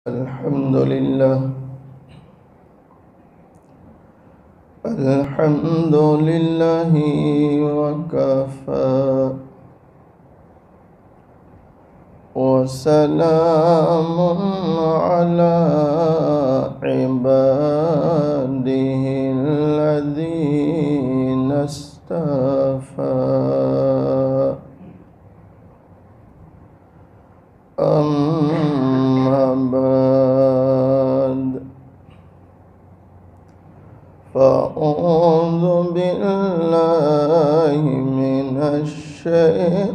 الحمد لله الحمد لله وكفى وسلام على عباده الذين اصطفى أما بعد فأعوذ بالله من الشيطان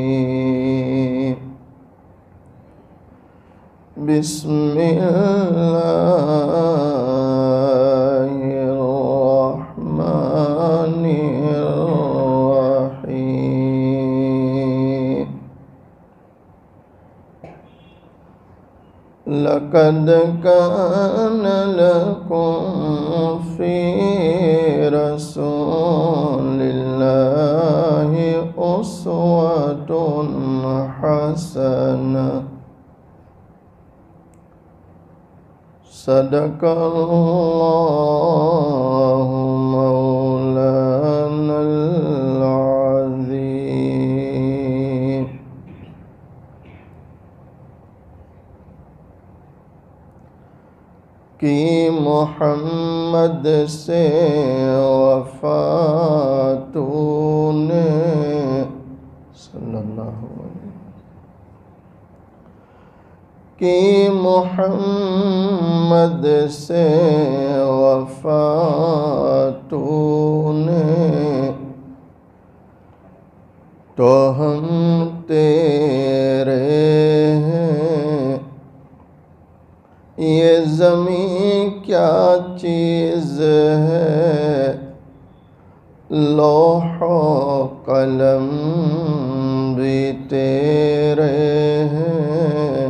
الرجيم بسم الله الرحمن الرحيم لقد كان لكم في رسول الله أسوة حسنة صدق الله مولانا العظيم کہ محمد سے وفاتوں نے صلی اللہ علیہ کہ محمد سے وفاتوں نے تو ہم تیرے ہیں یہ زمین کیا چیز ہے لوح و قلم بھی تیرے ہیں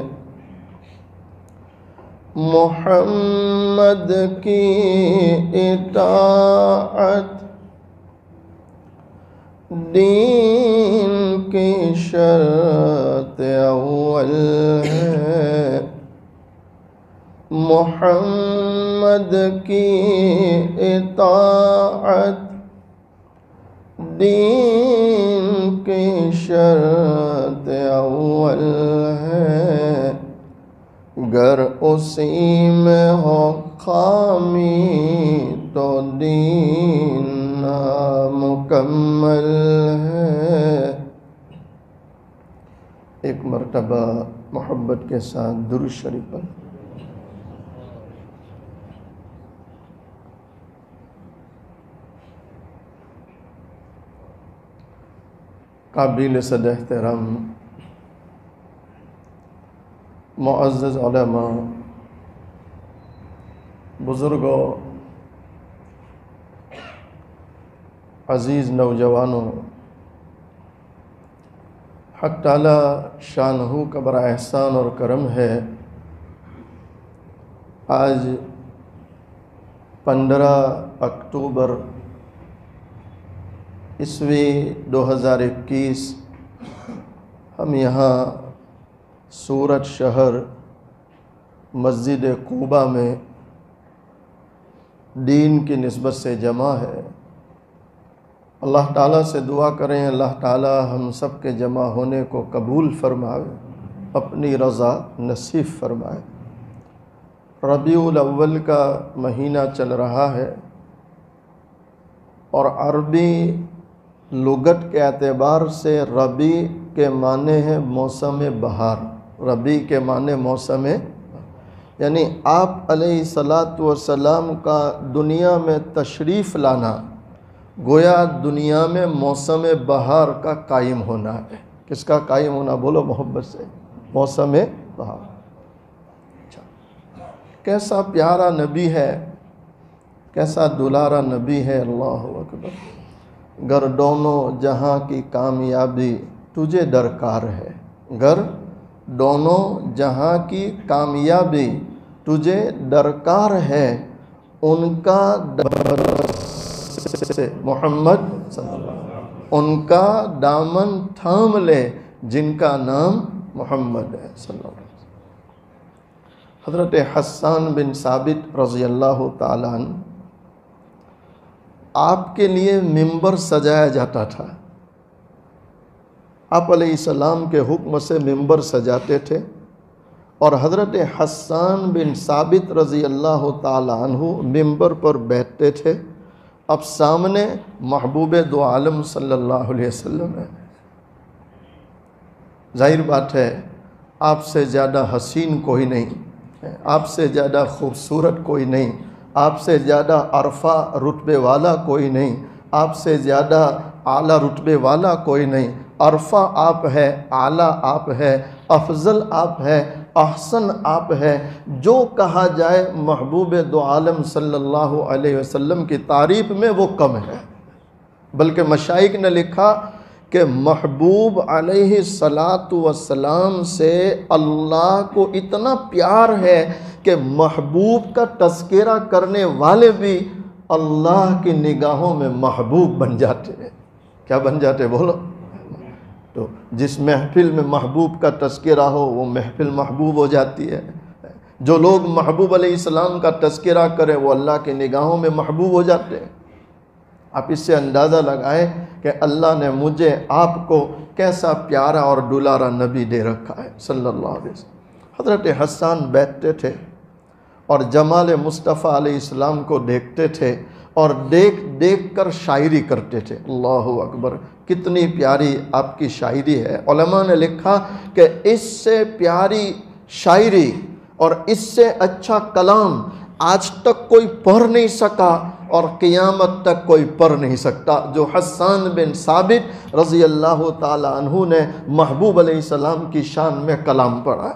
محمد کی اطاعت دین کی شرط اول ہے محمد کی اطاعت دین کی شرط اول ہے گر اسی میں ہو خامی تو دین نامکمل ہے ایک مرتبہ محبت کے ساتھ درود شریف پڑھ قابل صد احترام معزز علماء بزرگوں عزیز نوجوانوں حق تعالی شانہ کا بڑا احسان اور کرم ہے آج 15 اکتوبر عیسوی 2021 ہم یہاں سورت شہر مسجد قباء میں دین کی نسبت سے جمع ہے اللہ تعالیٰ سے دعا کریں اللہ تعالیٰ ہم سب کے جمع ہونے کو قبول فرمائے اپنی رضا نصیب فرمائے ربیع الاول کا مہینہ چل رہا ہے اور عربی لغت کے اعتبار سے ربیع کے معنی ہے موسم بہار ربیع کے معنی موسم یعنی آپ علیہ السلام کا دنیا میں تشریف لانا گویا دنیا میں موسم بہار کا قائم ہونا ہے کس کا قائم ہونا بولو محبت سے موسم بہار کیسا پیارا نبی ہے کیسا دلارا نبی ہے اللہ اکبر گر دونوں جہاں کی کامیابی تجھے درکار ہے گر دونوں جہاں کی کامیابی تجھے درکار ہے ان کا محمد صلی اللہ علیہ وسلم ان کا دامن تھام لے جن کا نام محمد ہے صلی اللہ علیہ وسلم۔ حضرت حسان بن ثابت رضی اللہ تعالیٰ عنہ، آپ کے لیے ممبر سجایا جاتا تھا۔ آپ علیہ السلام کے حکم سے ممبر سجاتے تھے، اور حضرت حسان بن ثابت رضی اللہ تعالیٰ عنہ ممبر پر بیٹھتے تھے۔ اب سامنے محبوب دو عالم صلی اللہ علیہ وسلم ہے۔ ظاہر بات ہے آپ سے زیادہ حسین کوئی نہیں، آپ سے زیادہ خوبصورت کوئی نہیں، آپ سے زیادہ عرفہ رتبے والا کوئی نہیں، آپ سے زیادہ اعلیٰ رتبے والا کوئی نہیں۔ عرفہ آپ ہے، اعلیٰ آپ ہے، افضل آپ ہے، احسن آپ ہے۔ جو کہا جائے محبوب دو عالم صلی اللہ علیہ وسلم کی تعریف میں وہ کم ہے۔ بلکہ مشائخ نے لکھا کہ محبوب علیہ السلام سے اللہ کو اتنا پیار ہے کہ محبوب کا تذکرہ کرنے والے بھی اللہ کی نگاہوں میں محبوب بن جاتے ہیں۔ کیا بن جاتے بولو؟ تو جس محفل میں محبوب کا تذکرہ ہو وہ محفل محبوب ہو جاتی ہے۔ جو لوگ محبوب علیہ السلام کا تذکرہ کریں وہ اللہ کی نگاہوں میں محبوب ہو جاتے ہیں۔ آپ اس سے اندازہ لگائیں کہ اللہ نے مجھے آپ کو کیسا پیارا اور دلارا نبی دے رکھا ہے صلی اللہ علیہ وسلم۔ حضرت حسان بیٹھتے تھے اور جمال مصطفیٰ علیہ السلام کو دیکھتے تھے، اور دیکھ دیکھ کر شاعری کرتے تھے۔ اللہ اکبر، کتنی پیاری آپ کی شاعری ہے۔ علماء نے لکھا کہ اس سے پیاری شاعری اور اس سے اچھا کلام آج تک کوئی پڑھ نہیں سکا اور قیامت تک کوئی پڑھ نہیں سکتا، جو حسان بن ثابت رضی اللہ تعالی عنہ نے محبوب علیہ السلام کی شان میں کلام پڑھا۔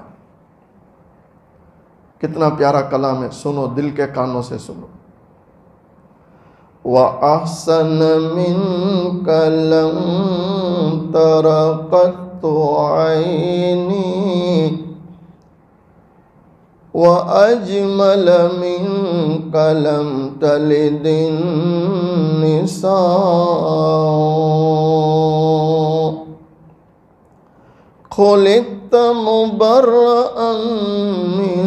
کتنا پیارا کلام ہے، سنو، دل کے کانوں سے سنو۔ وَأَحْسَنَ مِنْكَ لَمْ تَرَ قَطُّ عَيْنِي وَأَجْمَلَ مِنْكَ لَمْ تَلِدِ النِّسَاءُ خُلِقْتَ مُبَرَّأً مِنْ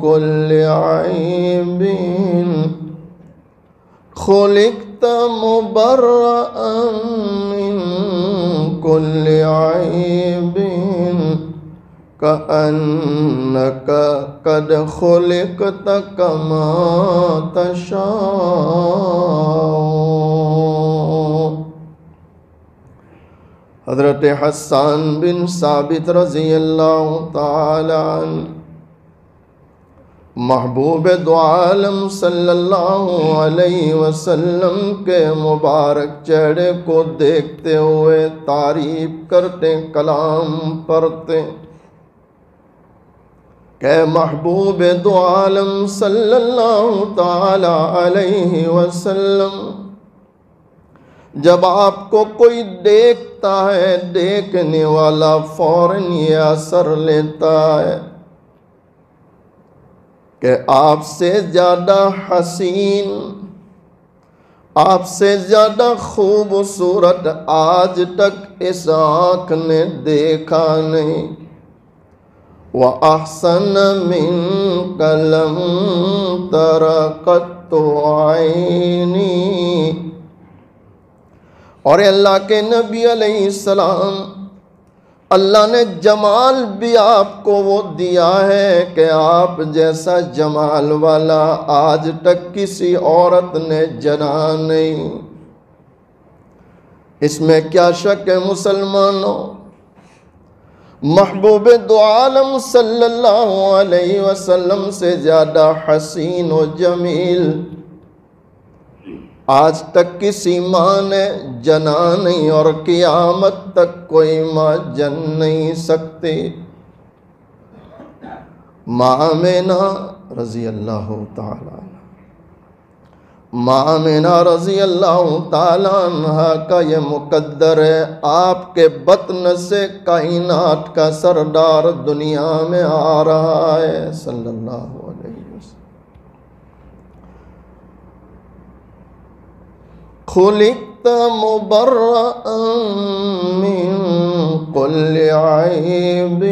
كُلِّ عَيْبٍ خُلِقْتَ مُبَرَّأً مِنْ كُلِّ عَيْبٍ كَأَنَّكَ قَدْ خُلِقْتَ كَمَا تَشَاءُ۔ حضرت حسان بن ثابت رضی اللہ تعالی عنہ محبوب دو عالم صلی اللہ علیہ وسلم کے مبارک چہرے کو دیکھتے ہوئے تعریف کرتے، کلام پڑھتے کہ محبوب دو عالم صلی اللہ تعالی علیہ وسلم، جب آپ کو کوئی دیکھتا ہے دیکھنے والا فوراً یہ اثر لیتا ہے کہ آپ سے زیادہ حسین، آپ سے زیادہ خوبصورت آج تک اس آنکھ نے دیکھا نہیں۔ وَأَحْسَنَ مِنْكَ لَمْ تَرَ قَطُّ عَيْنِي۔ اور اللہ کے نبی علیہ السلام، اللہ نے جمال بھی آپ کو وہ دیا ہے کہ آپ جیسا جمال والا آج تک کسی عورت نے جنا نہیں۔ اس میں کیا شک ہے مسلمانوں؟ محبوب دو عالم صلی اللہ علیہ وسلم سے زیادہ حسین و جمیل آج تک کسی ماں نے جنا نہیں، اور قیامت تک کوئی ماں جن نہیں سکتی۔ ماں آمینہ رضی اللہ تعالیٰ عنہ، ماں آمینہ رضی اللہ تعالیٰ عنہ کا یہ مقدر ہے، آپ کے بطن سے کائنات کا سردار دنیا میں آ رہا ہے صلی اللہ علیہ وسلم۔ خُلِقْتَ مُبَرَّأً مِنْ كل عيب.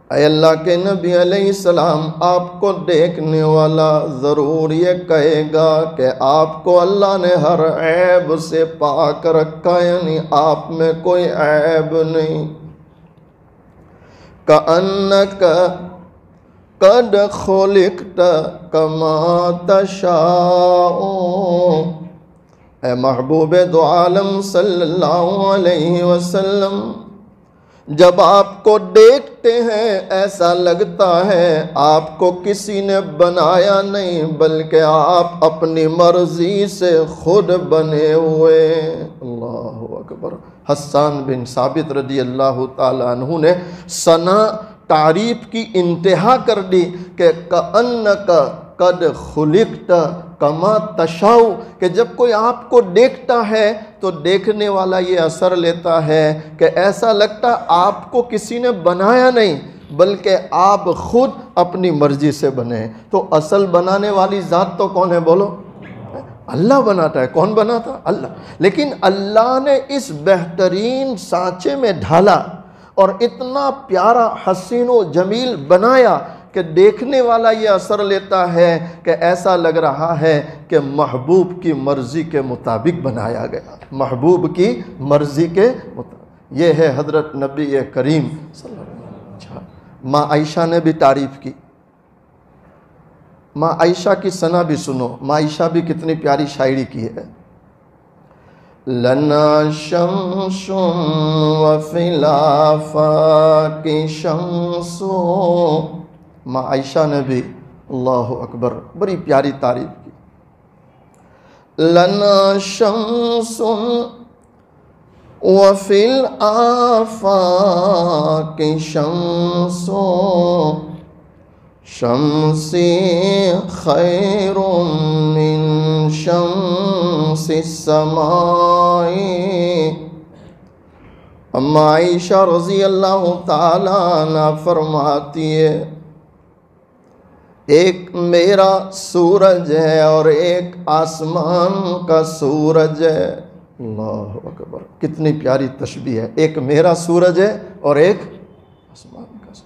اے اللہ کے نبی علیہ السلام، آپ کو دیکھنے والا ضرور یہ کہے گا کہ آپ کو اللہ نے ہر عیب سے پاک رکھا، یعنی آپ میں کوئی عیب نہیں. كأنك قد خلقت كما تشاء. اے محبوب دو عالم صلی اللہ علیہ وسلم، جب آپ کو دیکھتے ہیں ایسا لگتا ہے آپ کو کسی نے بنایا نہیں، بلکہ آپ اپنی مرضی سے خود بنے ہوئے. اللہ اکبر. حسان بن ثابت رضی اللہ تعالیٰ عنہ نے ثنا تعریف کی انتہا کر دی کہ کأنک قد خلقت کما تشاء، کہ جب کوئی آپ کو دیکھتا ہے تو دیکھنے والا یہ اثر لیتا ہے کہ ایسا لگتا آپ کو کسی نے بنایا نہیں، بلکہ آپ خود اپنی مرضی سے بنے. تو اصل بنانے والی ذات تو کون ہے؟ بولو. اللہ بناتا ہے. کون بناتا؟ اللہ. لیکن اللہ نے اس بہترین سانچے میں ڈھالا اور اتنا پیارا حسین و جمیل بنایا کہ دیکھنے والا یہ اثر لیتا ہے کہ ایسا لگ رہا ہے کہ محبوب کی مرضی کے مطابق بنایا گیا. محبوب کی مرضی کے مطابق. یہ ہے حضرت نبی کریم صلی اللہ علیہ وسلم. ماں عائشہ نے بھی تعریف کی. ماں عائشہ کی ثنا بھی سنو. ماں عائشہ بھی کتنی پیاری شاعری کی ہے. لنا شمس وفی الآفاق شمس. ماں عائشہ نے بھی اللہ اکبر بڑی پیاری تعریف کی. لنا شمس وفی الآفاق شمس شمسی خیر من شمس السماء. اما عائشہ رضی اللہ تعالیٰ عنہ فرماتی ہے ایک میرا سورج ہے اور ایک آسمان کا سورج ہے. اللہ اکبر. کتنی پیاری تشبیہ ہے. ایک میرا سورج ہے اور ایک آسمان کا سورج.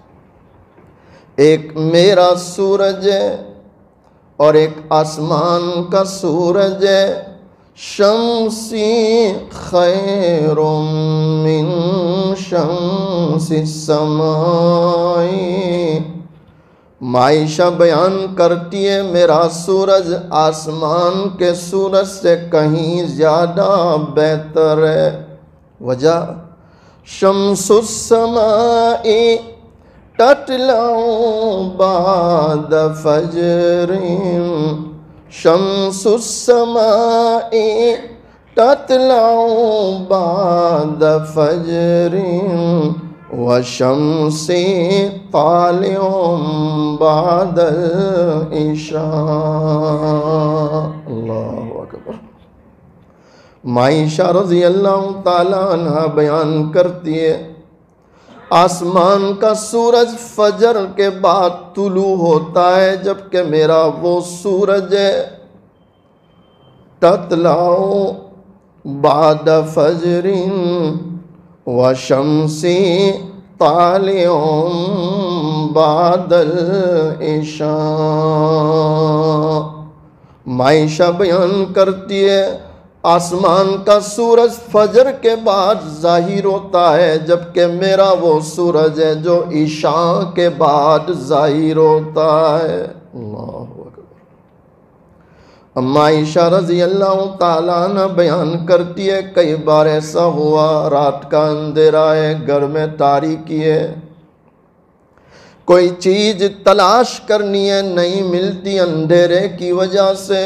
ایک میرا سورج ہے اور ایک آسمان کا سورج ہے. شمسی خیر من شمس السماء. عائشہ بیان کرتی ہے میرا سورج آسمان کے سورج سے کہیں زیادہ بہتر ہے. وجہ شمس السماء تطلع بعد فجر. شمس السماء تطلع بعد فجر وشمس طالع بعد العشاء. اللہ اکبر. عائشہ رضی اللہ تعالیٰ عنہ بیان کرتی ہے آسمان کا سورج فجر کے بعد طلوع ہوتا ہے، جبکہ میرا وہ سورج ہے تطلع بعد فجر وشمس طالع بعد العشاء. عائشہ بیان کرتی ہے آسمان کا سورج فجر کے بعد ظاہر ہوتا ہے، جبکہ میرا وہ سورج ہے جو عشاء کے بعد ظاہر ہوتا ہے. اللہ اکبر. اما عائشہ رضی اللہ تعالیٰ عنہ بیان کرتی ہے کئی بار ایسا ہوا رات کا اندھیرا ہے، گھر میں تاریکی ہے، کوئی چیز تلاش کرنی ہے نہیں ملتی اندھیرے کی وجہ سے.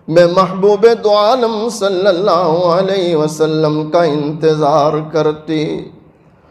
میں محبوب دو عالم صلی اللہ علیہ وسلم کا انتظار کرتی.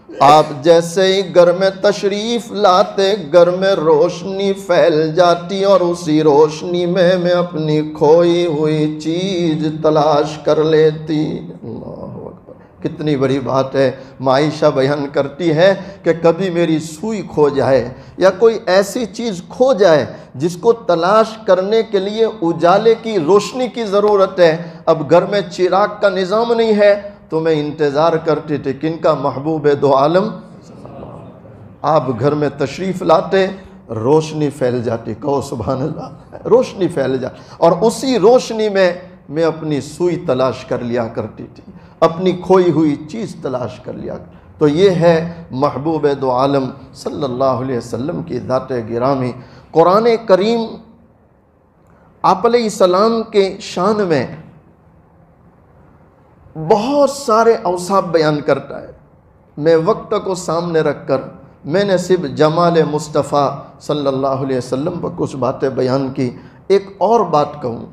آپ جیسے ہی گھر میں تشریف لاتے گھر میں روشنی پھیل جاتی اور اسی روشنی میں میں اپنی کھوئی ہوئی چیز تلاش کر لیتی. اللہ اکبر. کتنی بڑی بات ہے. عائشہ بیان کرتی ہے کہ کبھی میری سوئی کھو جائے یا کوئی ایسی چیز کھو جائے جس کو تلاش کرنے کے لیے اجالے کی روشنی کی ضرورت ہے. اب گھر میں چراغ کا نظام نہیں ہے تو میں انتظار کرتی تھی کن کا؟ محبوب دو عالم۔ آپ گھر میں تشریف لاتے، روشنی پھیل جاتی، کہو سبحان اللہ، روشنی پھیل جاتی، اور اسی روشنی میں اپنی سوئی تلاش کر لیا کرتی تھی، اپنی کھوئی ہوئی چیز تلاش کر لیا۔ تو یہ ہے محبوب دو عالم صلی اللہ علیہ وسلم کی ذات گرامی۔ قرآن کریم آپ علیہ السلام کے شان میں بہت سارے اوصاف بیان کرتا ہے۔ میں وقت کو سامنے رکھ کر میں نے صرف جمال مصطفیٰ صلی اللہ علیہ وسلم پر کچھ باتیں بیان کی۔ ایک اور بات کہوں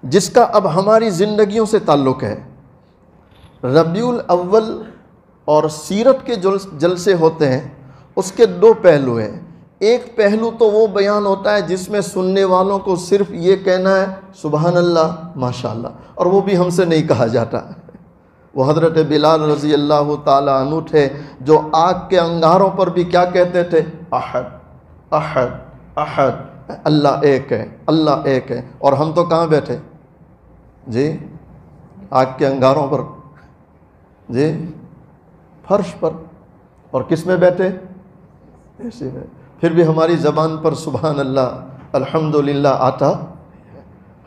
جس کا اب ہماری زندگیوں سے تعلق ہے۔ ربیع الاول اور سیرت کے جلسے ہوتے ہیں، اس کے دو پہلو ہیں۔ ایک پہلو تو وہ بیان ہوتا ہے جس میں سننے والوں کو صرف یہ کہنا ہے سبحان اللہ، ماشاءاللہ، اور وہ بھی ہم سے نہیں کہا جاتا۔ وہ حضرت بلال رضی اللہ تعالیٰ عنہ تھے جو آگ کے انگاروں پر بھی کیا کہتے تھے؟ احد احد احد، اللہ ایک ہے، اللہ ایک ہے۔ اور ہم تو کہاں بیٹھے جی؟ آگ کے انگاروں پر جی، فرش پر، اور کس میں بیٹھے؟ ایسے میں۔ پھر بھی ہماری زبان پر سبحان اللہ الحمدللہ آتا۔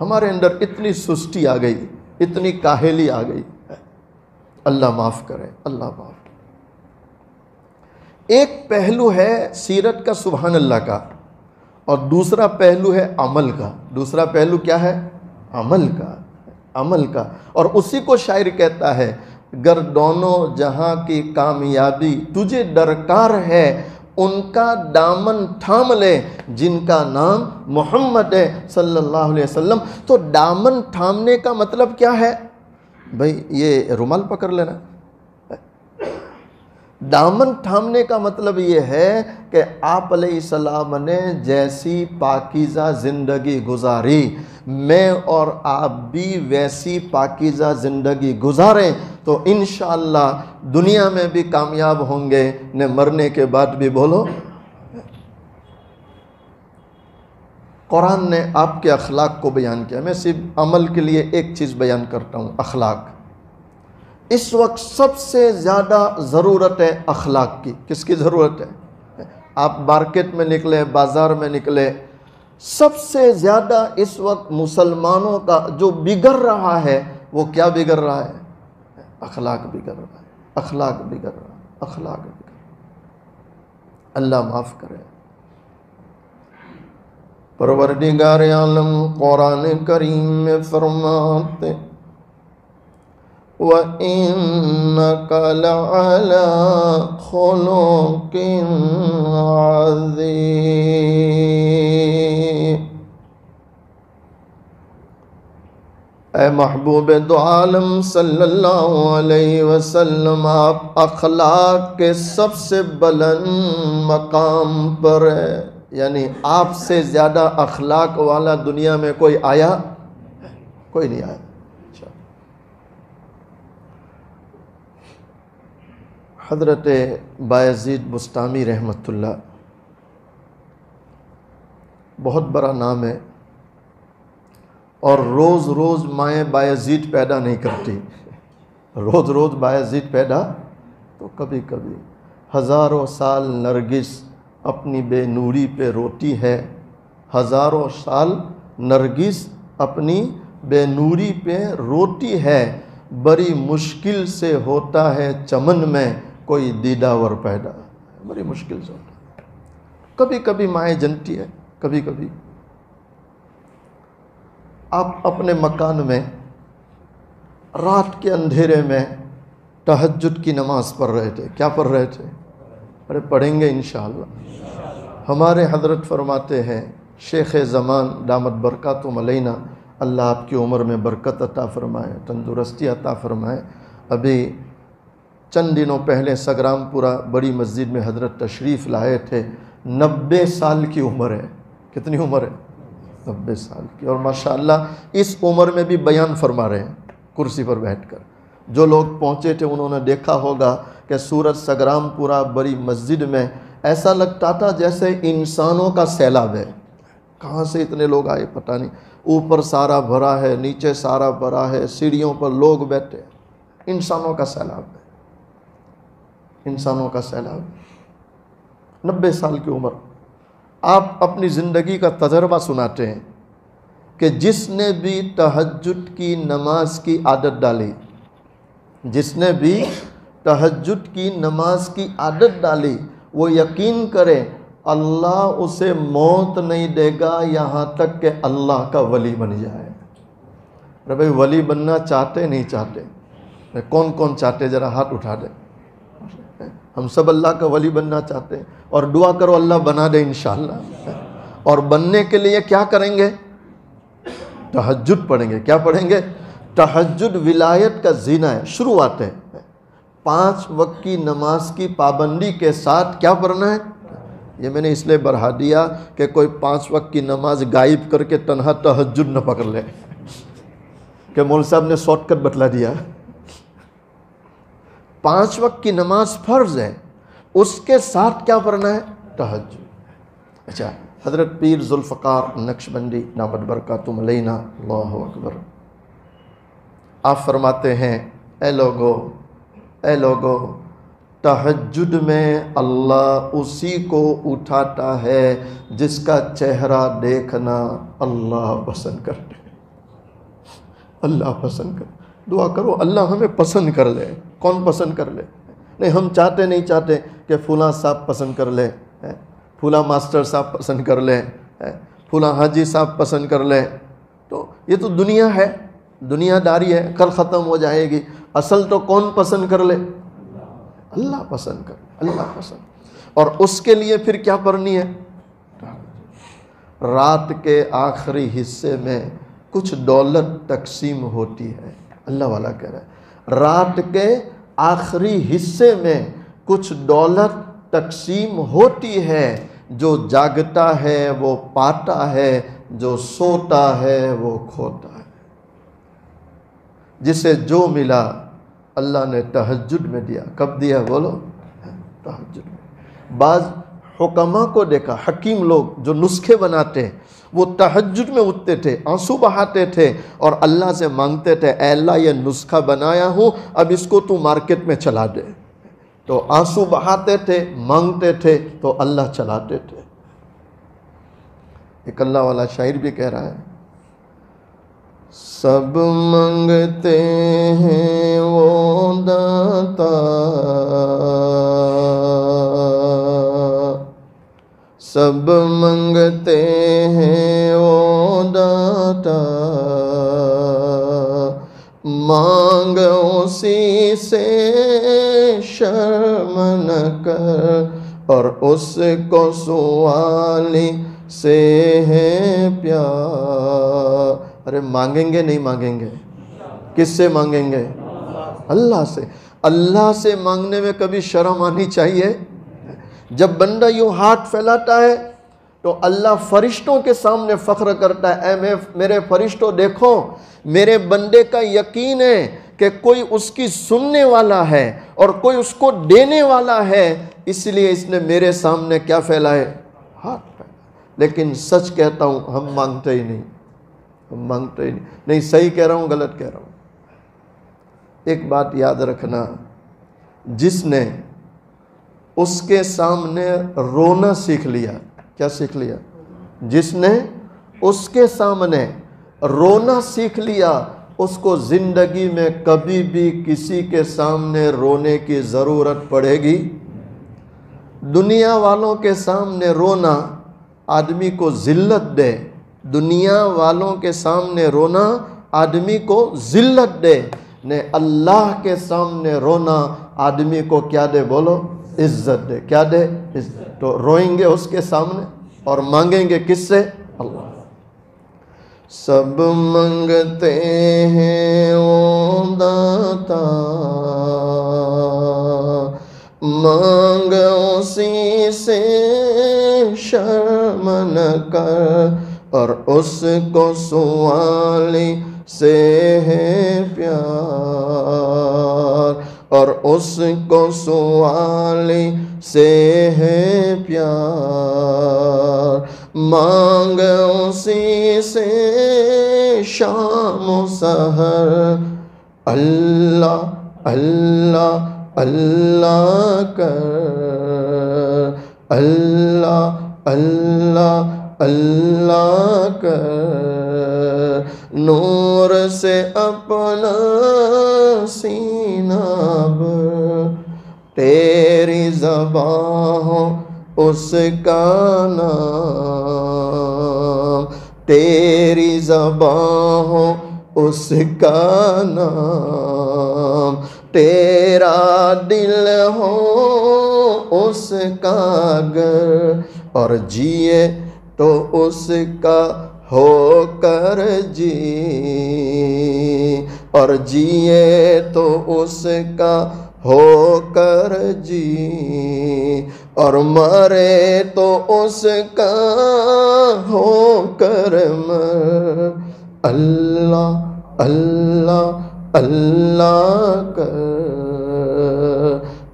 ہمارے اندر اتنی سستی آ گئی، اتنی کاہلی آ گئی، اللہ معاف کرے، اللہ معاف کرے۔ ایک پہلو ہے سیرت کا سبحان اللہ کا، اور دوسرا پہلو ہے عمل کا۔ دوسرا پہلو کیا ہے؟ عمل کا، عمل کا۔ اور اسی کو شاعر کہتا ہے گر دونوں جہاں کی کامیابی تجھے درکار ہے، ان کا دامن تھام لے جن کا نام محمد ہے صلی اللہ علیہ وسلم۔ تو دامن تھامنے کا مطلب کیا ہے بھئی؟ یہ رومال پکڑ لینا۔ دامن تھامنے کا مطلب یہ ہے کہ آپ علیہ السلام نے جیسی پاکیزہ زندگی گزاری، میں اور آپ بھی ویسی پاکیزہ زندگی گزاریں تو انشاءاللہ دنیا میں بھی کامیاب ہوں گے، نہ مرنے کے بعد بھی۔ بولو، قرآن نے آپ کے اخلاق کو بیان کیا۔ میں صرف عمل کے لیے ایک چیز بیان کرتا ہوں، اخلاق۔ اس وقت سب سے زیادہ ضرورت ہے اخلاق کی۔ کس کی ضرورت ہے؟ آپ مارکیٹ میں نکلے، بازار میں نکلے، سب سے زیادہ اس وقت مسلمانوں کا جو بگڑ رہا ہے وہ کیا بگڑ رہا ہے؟ اخلاق بگڑ رہا ہے، اخلاق بگڑ رہا ہے، اخلاق بگڑ رہا ہے۔ اللہ معاف کرے۔ پروردگار عالم قرآن کریم میں فرماتے وَإِنَّكَ لَعَلَىٰ خُلُقٍ عَظِيمٍ۔ اے محبوب دو عالم صلی اللہ علیہ وسلم، آپ اخلاق کے سب سے بلند مقام پر ہے۔ یعنی آپ سے زیادہ اخلاق والا دنیا میں کوئی آیا؟ کوئی نہیں آیا۔ حضرت بایزید بسطامی رحمۃ اللہ بہت بڑا نام ہے، اور روز روز مائیں بایزید پیدا نہیں کرتی۔ روز روز بایزید پیدا تو کبھی کبھی۔ ہزاروں سال نرگس اپنی بے نوری پہ روتی ہے، ہزاروں سال نرگس اپنی بے نوری پہ روتی ہے، بڑی مشکل سے ہوتا ہے چمن میں کوئی دیداور پیدا، بڑی مشکل سے ہوتا ہے۔ کبھی کبھی مائیں جنتی ہے، کبھی کبھی۔ آپ اپنے مکان میں رات کے اندھیرے میں تہجد کی نماز پڑھ رہے تھے۔ کیا پڑھ رہے تھے؟ ارے پڑھیں گے انشاءاللہ۔ ہمارے حضرت فرماتے ہیں، شیخ زمان دامت برکاتہم علینا، اللہ آپ کی عمر میں برکت عطا فرمائے، تندرستی عطا فرمائے۔ ابھی چند دنوں پہلے سگرام پورہ بڑی مسجد میں حضرت تشریف لائے تھے۔ 90 سال کی عمر ہے۔ کتنی عمر ہے؟ 90 سال کی۔ اور ماشاءاللہ اس عمر میں بھی بیان فرما رہے ہیں کرسی پر بیٹھ کر۔ جو لوگ پہنچے تھے انہوں نے دیکھا ہوگا کہ سورج سگرام پورہ بڑی مسجد میں ایسا لگتا تھا جیسے انسانوں کا سیلاب ہے۔ کہاں سے اتنے لوگ آئے پتہ نہیں۔ اوپر سارا بھرا ہے، نیچے سارا بھرا ہے، سیڑھیوں پر لوگ بیٹھے۔ انسانوں کا سیلاب ہے، انسانوں کا سیلاب۔ 90 سال کی عمر، آپ اپنی زندگی کا تجربہ سناتے ہیں کہ جس نے بھی تہجد کی نماز کی عادت ڈالی، جس نے بھی تہجد کی نماز کی عادت ڈالی، وہ یقین کرے اللہ اسے موت نہیں دے گا یہاں تک کہ اللہ کا ولی بن جائے۔ ارے بھائی ولی بننا چاہتے نہیں چاہتے؟ کون کون چاہتے ذرا ہاتھ اٹھا دیں۔ ہم سب اللہ کا ولی بننا چاہتے ہیں، اور دعا کرو اللہ بنا دے انشاءاللہ۔ اور بننے کے لیے کیا کریں گے؟ تہجد پڑھیں گے۔ کیا پڑھیں گے؟ تہجد ولایت کا زینہ ہے، شروعات ہے۔ 5 وقت کی نماز کی پابندی کے ساتھ کیا پڑھنا ہے؟ یہ میں نے اس لیے بڑھا دیا کہ کوئی 5 وقت کی نماز غائب کر کے تنہا تہجد نہ پکڑ لے کہ مول صاحب نے شارٹ کٹ بتلا دیا۔ 5 وقت کی نماز فرض ہے، اس کے ساتھ کیا پڑھنا ہے؟ تہجد۔ اچھا، حضرت پیر ذوالفقار نقشبندی دامت برکاتہم علینا، اللہ اکبر، آپ فرماتے ہیں اے لوگو تہجد میں اللہ اسی کو اٹھاتا ہے جس کا چہرہ دیکھنا اللہ پسند کرتے ہیں۔ اللہ پسند کر، دعا کرو اللہ ہمیں پسند کر لے۔ کون پسند کر لے؟ نہیں، ہم نہیں چاہتے کہ فلاں صاحب پسند کر لے، فلاں ماسٹر صاحب پسند کر لے، فلاں حاجی صاحب پسند کر لے۔ تو یہ تو دنیا ہے، دنیا داری ہے، کل ختم ہو جائے گی۔ اصل تو کون پسند کر لے؟ اللہ پسند کر، اللہ پسند۔ اور اس کے لیے پھر کیا پڑھنی ہے؟ رات کے آخری حصے میں کچھ دولت تقسیم ہوتی ہے، اللہ والا کہہ رہا ہے رات کے آخری حصے میں کچھ دولت تقسیم ہوتی ہے، جو جاگتا ہے وہ پاتا ہے، جو سوتا ہے وہ کھوتا ہے۔ جسے جو ملا اللہ نے تہجد میں دیا۔ کب دیا بولو؟ تہجد میں۔ بعض حکماء کو دیکھا، حکیم لوگ جو نسخے بناتے ہیں، وہ تہجد میں اٹھتے تھے، آنسو بہاتے تھے اور اللہ سے مانگتے تھے اے اللہ یہ نسخہ بنایا ہوں، اب اس کو تو مارکیٹ میں چلا دے۔ تو آنسو بہاتے تھے، مانگتے تھے، تو اللہ چلاتے تھے۔ ایک اللہ والا شاعر بھی کہہ رہا ہے سب منگتے ہیں وہ داتا، سب منگتے ہیں وہ داتا، مانگ اسی سے شرم نہ کر، اور اس کو سوالی سے ہے پیار۔ ارے مانگیں گے نہیں مانگیں گے؟ کس سے مانگیں گے؟ اللہ سے۔ اللہ سے مانگنے میں کبھی شرم آنی چاہیے؟ جب بندہ یوں ہاتھ پھیلاتا ہے تو اللہ فرشتوں کے سامنے فخر کرتا ہے اے میرے فرشتوں دیکھو، میرے بندے کا یقین ہے کہ کوئی اس کی سننے والا ہے اور کوئی اس کو دینے والا ہے، اس لیے اس نے میرے سامنے کیا پھیلائے؟ ہاتھ پھیلا۔ لیکن سچ کہتا ہوں ہم مانگتے ہی نہیں، ہم مانگتے ہی نہیں۔ صحیح کہہ رہا ہوں غلط کہہ رہا ہوں؟ ایک بات یاد رکھنا، جس نے اس کے سامنے رونا سیکھ لیا، کیا سیکھ لیا؟ جس نے اس کے سامنے رونا سیکھ لیا، اس کو زندگی میں کبھی بھی کسی کے سامنے رونے کی ضرورت پڑے گی؟ دنیا والوں کے سامنے رونا آدمی کو ذلت دے، دنیا والوں کے سامنے رونا آدمی کو ذلت دے، نے اللہ کے سامنے رونا آدمی کو کیا دے بولو؟ عزت دے۔ کیا دے؟ عزت۔ تو روئیں گے اس کے سامنے اور مانگیں گے کس سے؟ اللہ۔ سب منگتے ہیں وہ داتا، مانگ اسی سے شرم نہ کر، اور اس کو سوالی سے ہے پیار، اور اس کو سوالی سے ہے پیار، مانگ اسی سے شام و سحر، اللہ اللہ اللہ کر، اللہ اللہ اللہ کر، نور سے اپنا سینہ بھر، تیری زبان ہو اس کا نام، تیری زبان ہو اس کا نام، تیرا دل ہو اس کا گھر، اور جیے تو اس کا ہو کر جی، اور جیے تو اس کا ہو کر جی، اور مرے تو اس کا ہو کر مر، اللہ اللہ اللہ کر،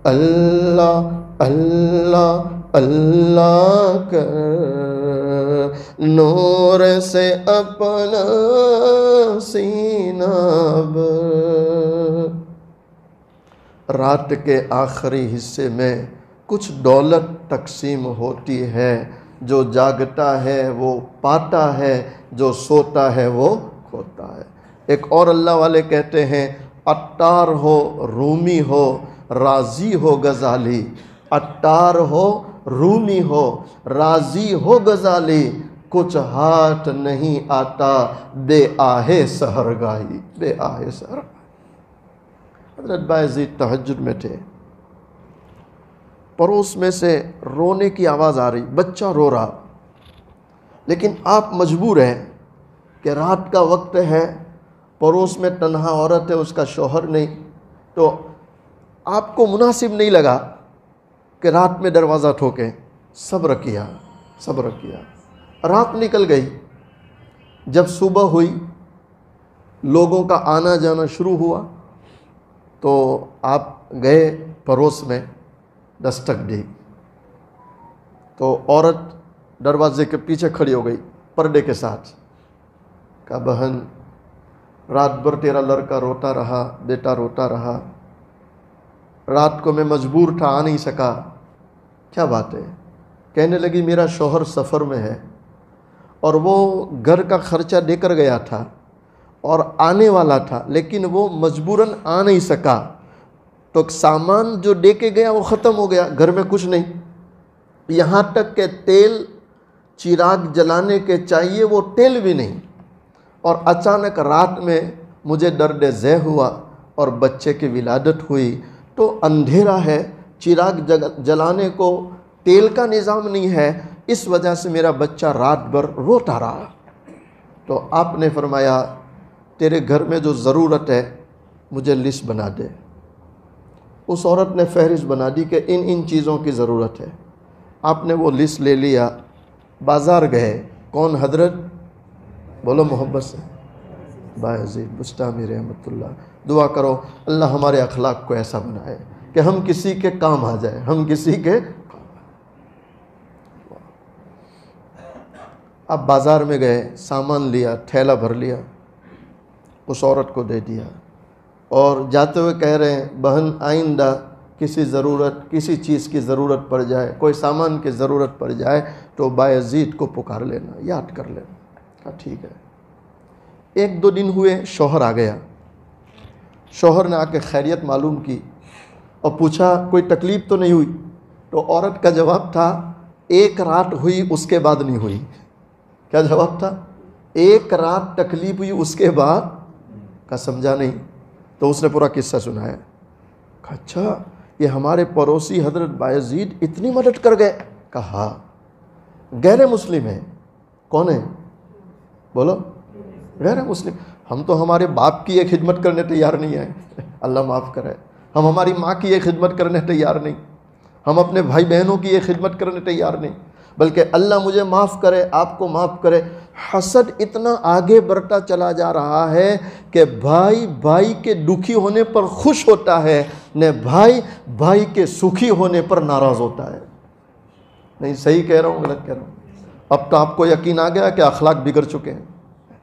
اللہ اللہ اللہ کر، نور سے اپنا سینہ بھر۔ رات کے آخری حصے میں کچھ دولت تقسیم ہوتی ہے، جو جاگتا ہے وہ پاتا ہے، جو سوتا ہے وہ کھوتا ہے۔ ایک اور اللہ والے کہتے ہیں، عطار ہو رومی ہو راضی ہو غزالی، عطار ہو رومی ہو راضی ہو غزالی، کچھ ہاتھ نہیں آتا بے آہ سحرگاہی، بے آہ سحرگاہی۔ حضرت بایزید تہجد میں تھے، پڑوس میں سے رونے کی آواز آ رہی، بچہ رو رہا، لیکن آپ مجبور ہیں کہ رات کا وقت ہے، پڑوس میں تنہا عورت ہے، اس کا شوہر نہیں، تو آپ کو مناسب نہیں لگا کہ رات میں دروازہ ٹھوکیں، صبر کیا، صبر کیا، رات نکل گئی۔ جب صبح ہوئی، لوگوں کا آنا جانا شروع ہوا، تو آپ گئے پڑوس میں، دستک دی، تو عورت دروازے کے پیچھے کھڑی ہو گئی پردے کے ساتھ، کہا بہن رات بھر تیرا لڑکا روتا رہا، بیٹا روتا رہا، رات کو میں مجبور تھا، آ نہیں سکا، کیا بات ہے؟ کہنے لگی میرا شوہر سفر میں ہے اور وہ گھر کا خرچہ دے کر گیا تھا اور آنے والا تھا، لیکن وہ مجبوراً آ نہیں سکا، تو سامان جو دے کے گیا وہ ختم ہو گیا، گھر میں کچھ نہیں، یہاں تک کہ تیل چراغ جلانے کے چاہیے وہ تیل بھی نہیں، اور اچانک رات میں مجھے درد ذہ ہوا اور بچے کی ولادت ہوئی، تو اندھیرا ہے، چراغ جلانے کو تیل کا نظام نہیں ہے، اس وجہ سے میرا بچہ رات بھر روتا رہا۔ تو آپ نے فرمایا تیرے گھر میں جو ضرورت ہے مجھے لسٹ بنا دے۔ اس عورت نے فہرست بنا دی کہ ان چیزوں کی ضرورت ہے۔ آپ نے وہ لسٹ لے لیا، بازار گئے، کون حضرت؟ بولو محبت سے، بایزید بسطامی رحمۃ اللہ۔ دعا کرو اللہ ہمارے اخلاق کو ایسا بنائے کہ ہم کسی کے کام آ جائے، ہم کسی کے کام آ جائے۔ آپ بازار میں گئے، سامان لیا، تھیلا بھر لیا، اس عورت کو دے دیا، اور جاتے ہوئے کہہ رہے ہیں بہن آئندہ کسی چیز کی ضرورت پڑ جائے، کوئی سامان کی ضرورت پڑ جائے تو بایزید کو پکار لینا، یاد کر لینا۔ کہا ٹھیک ہے۔ ایک دو دن ہوئے، شوہر آ گیا، شوہر نے آ کے خیریت معلوم کی اور پوچھا کوئی تکلیف تو نہیں ہوئی؟ تو عورت کا جواب تھا ایک رات ہوئی اس کے بعد نہیں ہوئی۔ کیا جواب تھا؟ ایک رات تکلیف ہوئی اس کے بعد؟ کا سمجھا نہیں، تو اس نے پورا قصہ سنایا۔ کہا اچھا یہ ہمارے پڑوسی حضرت بایزید اتنی مدد کر گئے؟ کہا ہاں، غیر مسلم ہے۔ کون ہے؟ بولو، غیر مسلم۔ ہم تو ہمارے باپ کی یہ خدمت کرنے تیار نہیں ہیں، اللہ معاف کرے، ہم ہماری ماں کی یہ خدمت کرنے تیار نہیں، ہم اپنے بھائی بہنوں کی یہ خدمت کرنے تیار نہیں، بلکہ اللہ مجھے معاف کرے، آپ کو معاف کرے۔ حسد اتنا آگے بڑھتا چلا جا رہا ہے کہ بھائی بھائی کے دکھی ہونے پر خوش ہوتا ہے، نہ بھائی بھائی کے سکھی ہونے پر ناراض ہوتا ہے۔ نہیں صحیح کہہ رہا ہوں غلط کہہ رہا ہوں؟ اب تو آپ کو یقین آ گیا کہ اخلاق بگڑ چکے ہیں،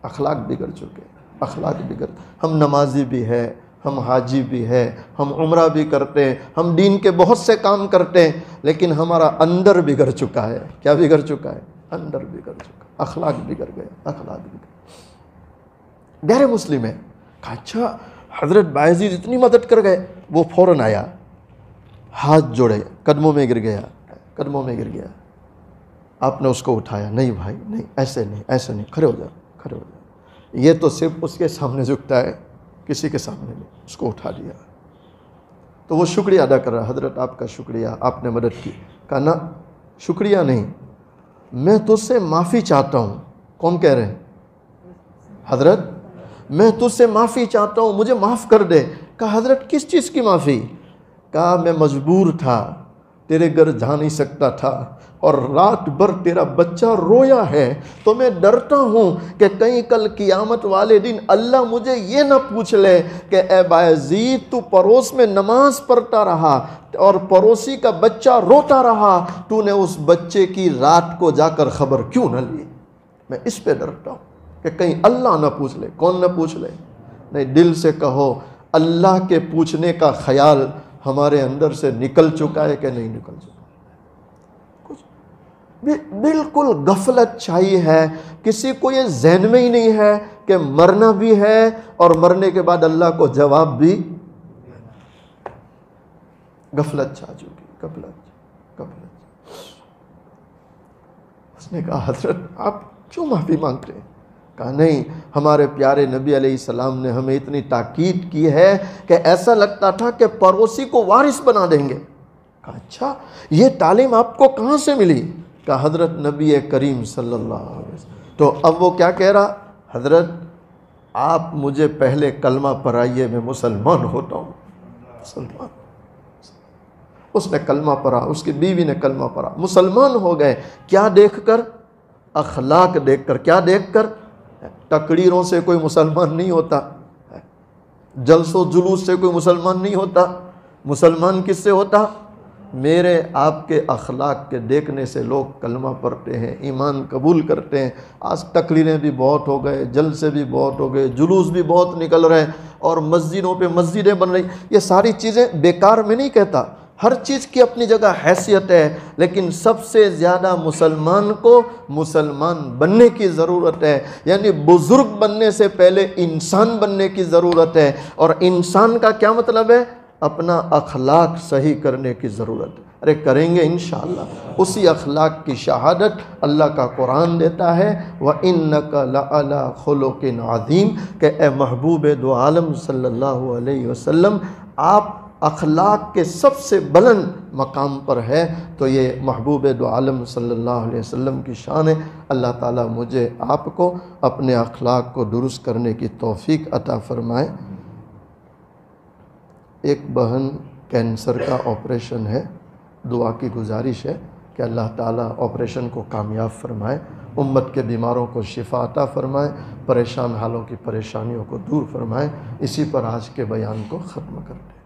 اخلاق بگڑ چکے ہیں، اخلاق بگڑ۔ ہم نمازی بھی ہے، ہم حاجی بھی ہیں، ہم عمرہ بھی کرتے ہیں، ہم دین کے بہت سے کام کرتے ہیں، لیکن ہمارا اندر بگڑ چکا ہے۔ کیا بگڑ چکا ہے؟ اندر بگڑ چکا، اخلاق بگڑ گئے، اخلاق بگڑ۔ غیر مسلم ہے، کہا اچھا حضرت بایزید اتنی مدد کر گئے، وہ فوراً آیا، ہاتھ جوڑے، قدموں میں گر گیا، قدموں میں گر گیا۔ آپ نے اس کو اٹھایا، نہیں بھائی نہیں، ایسے نہیں، ایسے نہیں، کھڑے ہو جاؤ، کھڑے ہو جاؤ۔ یہ تو صرف اس کے سامنے جھکتا ہے، کسی کے سامنے نہیں۔ اس کو اٹھا دیا تو وہ شکریہ ادا کر رہا، حضرت آپ کا شکریہ، آپ نے مدد کی۔ کہا نا شکریہ نہیں، میں تجھ سے معافی چاہتا ہوں۔ کون کہہ رہے ہیں؟ حضرت میں تجھ سے معافی چاہتا ہوں، مجھے معاف کر دے۔ کہا حضرت کس چیز کی معافی؟ کہا میں مجبور تھا، تیرے گھر جا نہیں سکتا تھا، اور رات بھر تیرا بچہ رویا ہے، تو میں ڈرتا ہوں کہ کہیں کل قیامت والے دن اللہ مجھے یہ نہ پوچھ لے کہ اے بایزید تو پڑوس میں نماز پڑھتا رہا اور پڑوسی کا بچہ روتا رہا، تو نے اس بچے کی رات کو جا کر خبر کیوں نہ لی؟ میں اس پہ ڈرتا ہوں کہ کہیں اللہ نہ پوچھ لے۔ کون نہ پوچھ لے؟ نہیں، دل سے کہو اللہ کے پوچھنے کا خیال ہمارے اندر سے نکل چکا ہے کہ نہیں نکل چکا؟ بالکل غفلت چھائی ہے، کسی کو یہ ذہن میں ہی نہیں ہے کہ مرنا بھی ہے اور مرنے کے بعد اللہ کو جواب بھی۔ غفلت چھا چکی، غفلت۔ اس نے کہا حضرت آپ کیوں معافی مانگتے ہیں؟ کہا نہیں، ہمارے پیارے نبی علیہ السلام نے ہمیں اتنی تاکید کی ہے کہ ایسا لگتا تھا کہ پڑوسی کو وارث بنا دیں گے۔ کہا اچھا یہ تعلیم آپ کو کہاں سے ملی؟ کہا حضرت نبی کریم صلی اللہ علیہ وسلم۔ تو اب وہ کیا کہہ رہا؟ حضرت آپ مجھے پہلے کلمہ پڑھائیے، میں مسلمان ہوتا ہوں۔ مسلمان، اس نے کلمہ پڑھا، اس کی بیوی نے کلمہ پڑھا، مسلمان ہو گئے۔ کیا دیکھ کر؟ اخلاق دیکھ کر۔ کیا دیکھ کر؟ تقریروں سے کوئی مسلمان نہیں ہوتا، جلس و جلوس سے کوئی مسلمان نہیں ہوتا۔ مسلمان کس سے ہوتا؟ میرے آپ کے اخلاق کے دیکھنے سے لوگ کلمہ پڑھتے ہیں، ایمان قبول کرتے ہیں۔ آج تقریریں بھی بہت ہو گئے، جلسے بھی بہت ہو گئے، جلوس بھی بہت نکل رہے ہیں، اور مسجدوں پہ مسجدیں بن رہی۔ یہ ساری چیزیں بیکار میں نہیں کہتا، ہر چیز کی اپنی جگہ حیثیت ہے، لیکن سب سے زیادہ مسلمان کو مسلمان بننے کی ضرورت ہے، یعنی بزرگ بننے سے پہلے انسان بننے کی ضرورت ہے۔ اور انسان کا کیا مطلب ہے؟ اپنا اخلاق صحیح کرنے کی ضرورت ہے۔ ارے کریں گے انشاءاللہ۔ اسی اخلاق کی شہادت اللہ کا قرآن دیتا ہے، وَإِنَّكَ لَعَلَىٰ خُلُقٍ عَظِيمٍ، کہ اے محبوب دو عالم صلی اللہ علیہ وسلم آپ اخلاق کے سب سے بلند مقام پر ہے۔ تو یہ محبوب دو عالم صلی اللہ علیہ وسلم کی شان ہے۔ اللہ تعالیٰ مجھے آپ کو اپنے اخلاق کو درست کرنے کی توفیق عطا فرمائے۔ ایک بہن کینسر کا آپریشن ہے، دعا کی گزارش ہے کہ اللہ تعالیٰ آپریشن کو کامیاب فرمائے، امت کے بیماروں کو شفا عطا فرمائے، پریشان حالوں کی پریشانیوں کو دور فرمائے۔ اسی پر آج کے بیان کو ختم کرتے ہیں۔